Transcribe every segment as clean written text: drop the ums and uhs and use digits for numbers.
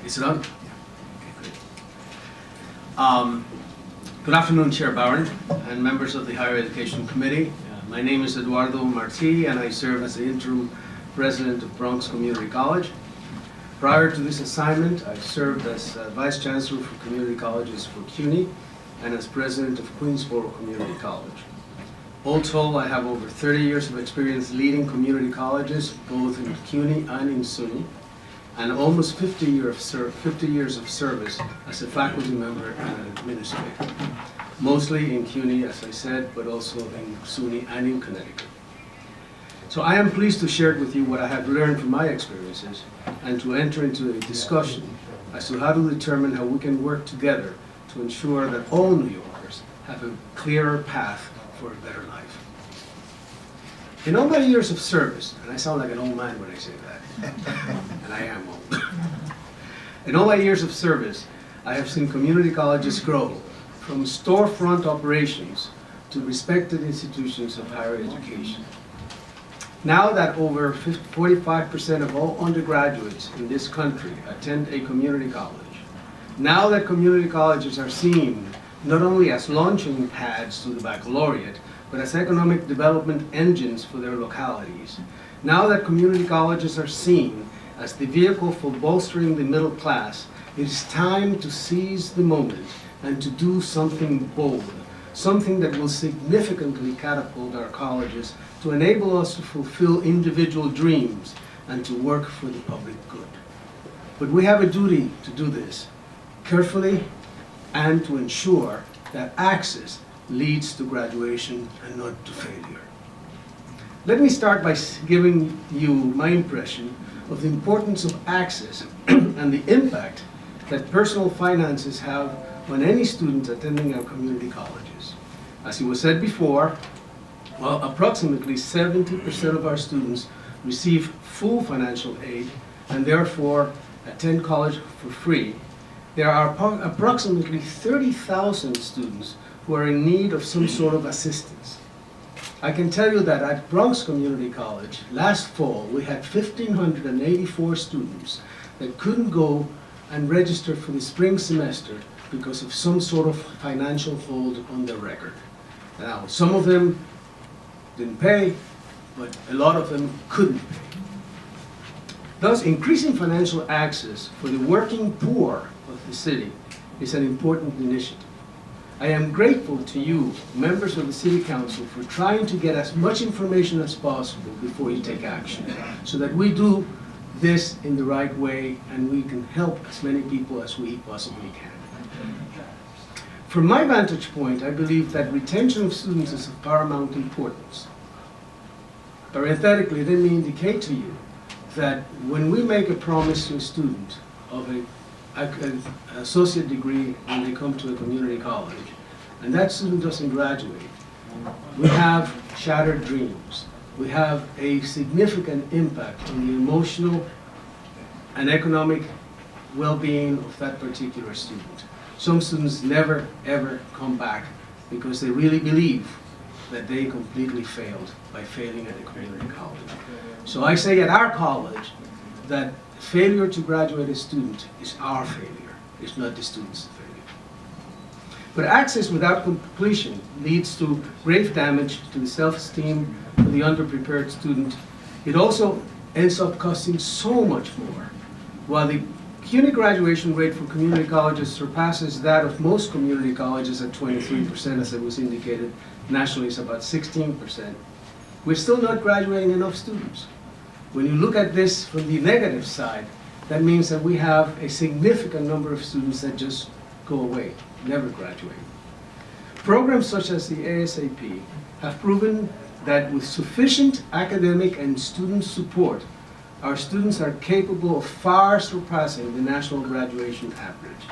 Is it on? Okay, great. Good afternoon, Chair Barron and members of the Higher Education Committee. My name is Eduardo Marti, and I serve as the interim president of Bronx Community College. Prior to this assignment, I served as Vice Chancellor for Community Colleges for CUNY and as President of Queensboro Community College. All told, I have over 30 years of experience leading community colleges, both in CUNY and in SUNY, and almost 50 years of service as a faculty member and an administrator. Mostly in CUNY, as I said, but also in SUNY and in Connecticut. So I am pleased to share with you what I have learned from my experiences and to enter into a discussion as to how to determine how we can work together to ensure that all New Yorkers have a clearer path for a better life. In all my years of service, and I sound like an old man when I say that, and I am old. In all my years of service, I have seen community colleges grow from storefront operations to respected institutions of higher education. Now that over 45% of all undergraduates in this country attend a community college, now that community colleges are seen not only as launching pads to the baccalaureate, but as economic development engines for their localities, now that community colleges are seen as the vehicle for bolstering the middle class, it is time to seize the moment and to do something bold, something that will significantly catapult our colleges to enable us to fulfill individual dreams and to work for the public good. But we have a duty to do this carefully and to ensure that access leads to graduation and not to failure. Let me start by giving you my impression of the importance of access and the impact that personal finances have on any student attending our community colleges. As it was said before, well, approximately 70% of our students receive full financial aid and therefore attend college for free. There are approximately 30,000 students who are in need of some sort of assistance. I can tell you that at Bronx Community College, last fall, we had 1,584 students that couldn't go and register for the spring semester because of some sort of financial hold on their record. Now, some of them didn't pay, but a lot of them couldn't pay. Thus, increasing financial access for the working poor of the city is an important initiative. I am grateful to you, members of the City Council, for trying to get as much information as possible before you take action, so that we do this in the right way and we can help as many people as we possibly can. From my vantage point, I believe that retention of students is of paramount importance. Parenthetically, let me indicate to you that when we make a promise to a student of an associate degree when they come to a community college, and that student doesn't graduate, we have shattered dreams. We have a significant impact on the emotional and economic well-being of that particular student. Some students never, ever come back because they really believe that they completely failed by failing at a community college. So I say at our college that failure to graduate a student is our failure. It's not the student's failure. But access without completion leads to grave damage to the self-esteem of the underprepared student. It also ends up costing so much more. While the CUNY graduation rate for community colleges surpasses that of most community colleges at 23%, as it was indicated, nationally it's about 16%. We're still not graduating enough students. When you look at this from the negative side, that means that we have a significant number of students that just go away, never graduate. Programs such as the ASAP have proven that with sufficient academic and student support, our students are capable of far surpassing the national graduation average.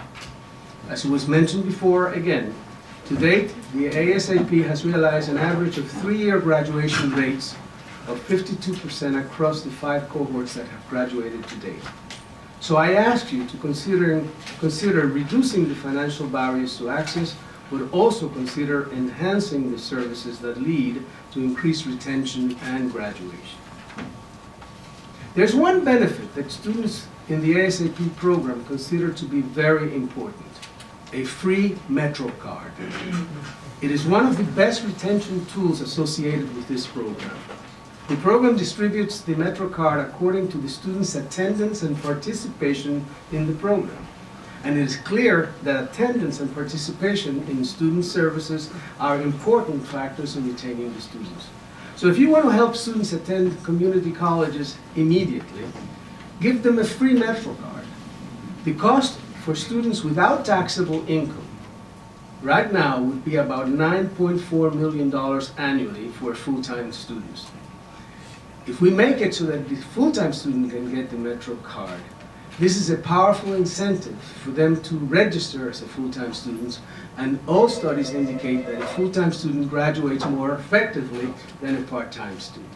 As it was mentioned before, again, to date, the ASAP has realized an average of 3-year graduation rates of 52% across the 5 cohorts that have graduated to date. So I ask you to consider reducing the financial barriers to access, but also consider enhancing the services that lead to increased retention and graduation. There's one benefit that students in the ASAP program consider to be very important: a free Metro card. It is one of the best retention tools associated with this program. The program distributes the Metro card according to the student's attendance and participation in the program. And it is clear that attendance and participation in student services are important factors in retaining the students. So if you want to help students attend community colleges immediately, give them a free Metro card. The cost for students without taxable income right now would be about $9.4 million annually for full-time students. If we make it so that the full-time student can get the Metro card, this is a powerful incentive for them to register as a full-time student, and all studies indicate that a full-time student graduates more effectively than a part-time student.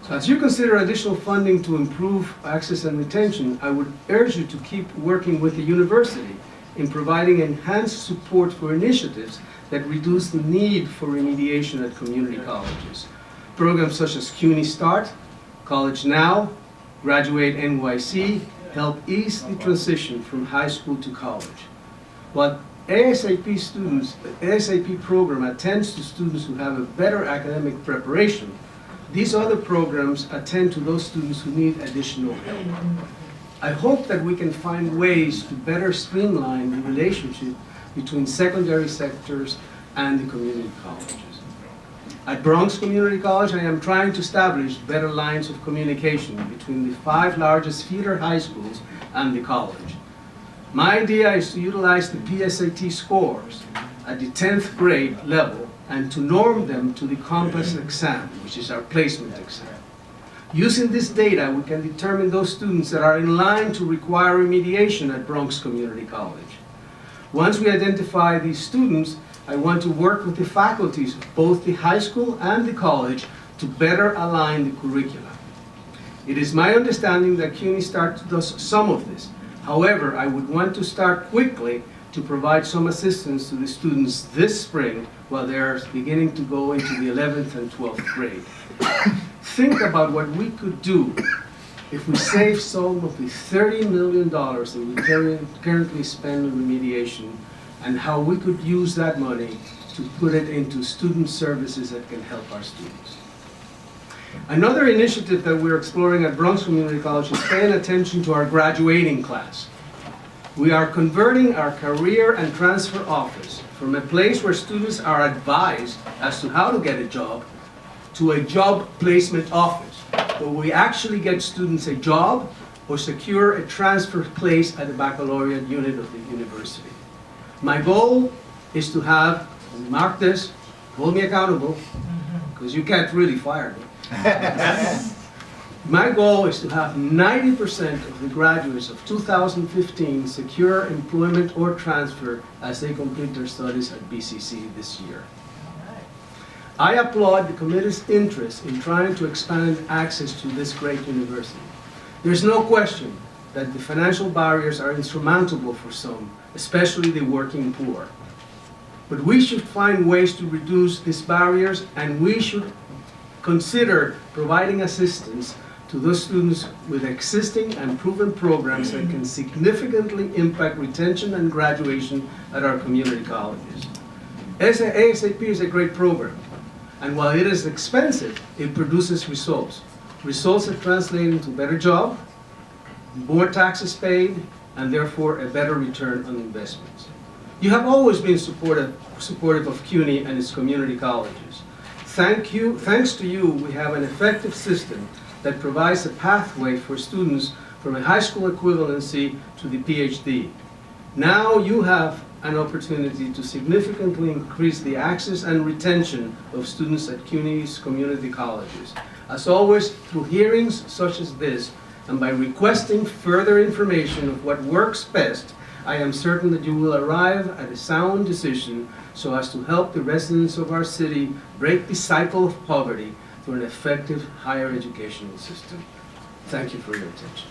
So as you consider additional funding to improve access and retention, I would urge you to keep working with the university in providing enhanced support for initiatives that reduce the need for remediation at community colleges. Programs such as CUNY Start, College Now, Graduate NYC help ease the transition from high school to college. While ASAP program attends to students who have a better academic preparation, these other programs attend to those students who need additional help. I hope that we can find ways to better streamline the relationship between secondary sectors and the community colleges. At Bronx Community College, I am trying to establish better lines of communication between the 5 largest feeder high schools and the college. My idea is to utilize the PSAT scores at the 10th grade level and to norm them to the Compass exam, which is our placement exam. Using this data, we can determine those students that are in line to require remediation at Bronx Community College. Once we identify these students, I want to work with the faculties of both the high school and the college to better align the curricula. It is my understanding that CUNY Start does some of this. However, I would want to start quickly to provide some assistance to the students this spring while they are beginning to go into the 11th and 12th grade. Think about what we could do if we save some of the $30 million that we currently spend on remediation, and how we could use that money to put it into student services that can help our students. Another initiative that we're exploring at Bronx Community College is paying attention to our graduating class. We are converting our career and transfer office from a place where students are advised as to how to get a job to a job placement office, where we actually get students a job or secure a transfer place at the baccalaureate unit of the university. My goal is to have, and mark this, hold me accountable, because you can't really fire me. My goal is to have 90% of the graduates of 2015 secure employment or transfer as they complete their studies at BCC this year. I applaud the committee's interest in trying to expand access to this great university. There's no question that the financial barriers are insurmountable for some, especially the working poor. But we should find ways to reduce these barriers, and we should consider providing assistance to those students with existing and proven programs that can significantly impact retention and graduation at our community colleges. ASAP is a great program, and while it is expensive, it produces results. Results that translate into a better job, more taxes paid, and therefore a better return on investments. You have always been supportive of CUNY and its community colleges. Thanks to you, we have an effective system that provides a pathway for students from a high school equivalency to the PhD. Now you have an opportunity to significantly increase the access and retention of students at CUNY's community colleges. As always, through hearings such as this, and by requesting further information of what works best, I am certain that you will arrive at a sound decision so as to help the residents of our city break the cycle of poverty through an effective higher educational system. Thank you for your attention.